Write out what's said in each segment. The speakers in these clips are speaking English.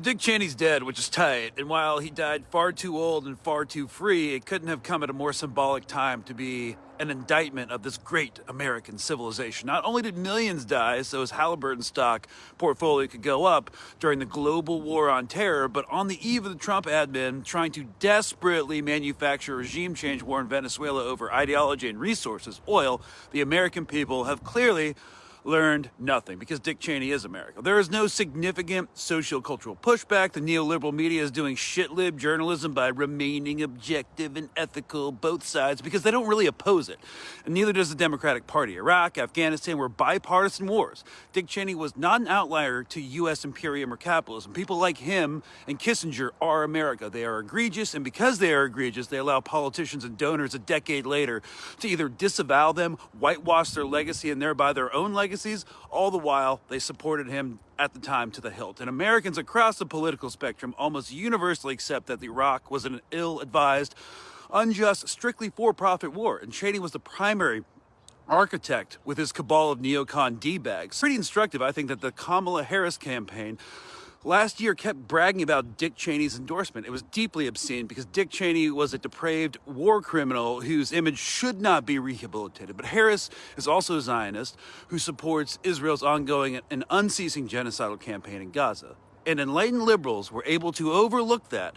Dick Cheney's dead, which is tight, and while he died far too old and far too free, it couldn't have come at a more symbolic time to be an indictment of this great American civilization. Not only did millions die so his Halliburton stock portfolio could go up during the global war on terror, but on the eve of the Trump admin trying to desperately manufacture a regime change war in Venezuela over ideology and resources, oil, the American people have clearly learned nothing because Dick Cheney is America. There is no significant socio-cultural pushback. The neoliberal media is doing shit-lib journalism by remaining objective and ethical, both sides, because they don't really oppose it. And neither does the Democratic Party. Iraq, Afghanistan were bipartisan wars. Dick Cheney was not an outlier to U.S. imperium or capitalism. People like him and Kissinger are America. They are egregious, and because they are egregious, they allow politicians and donors a decade later to either disavow them, whitewash their legacy, and thereby their own legacies, all the while they supported him at the time to the hilt. And Americans across the political spectrum almost universally accept that Iraq was an ill-advised, unjust, strictly for-profit war, and Cheney was the primary architect with his cabal of neocon D-bags. Pretty instructive, I think, that the Kamala Harris campaign last year kept bragging about Dick Cheney's endorsement. It was deeply obscene because Dick Cheney was a depraved war criminal whose image should not be rehabilitated. But Harris is also a Zionist who supports Israel's ongoing and unceasing genocidal campaign in Gaza. And enlightened liberals were able to overlook that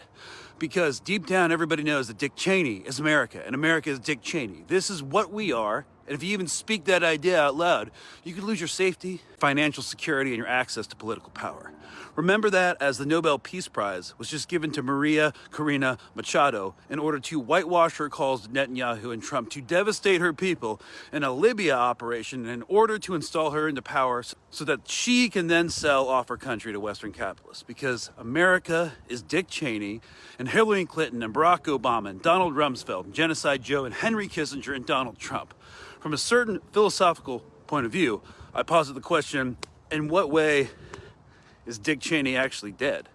because deep down everybody knows that Dick Cheney is America and America is Dick Cheney. This is what we are. And if you even speak that idea out loud, you could lose your safety, financial security, and your access to political power. Remember that as the Nobel Peace Prize was just given to Maria Corina Machado in order to whitewash her calls to Netanyahu and Trump to devastate her people in a Libya operation in order to install her into power so that she can then sell off her country to Western capitalists. Because America is Dick Cheney and Hillary Clinton and Barack Obama and Donald Rumsfeld and Genocide Joe and Henry Kissinger and Donald Trump. From a certain philosophical point of view, I posit the question, in what way is Dick Cheney actually dead?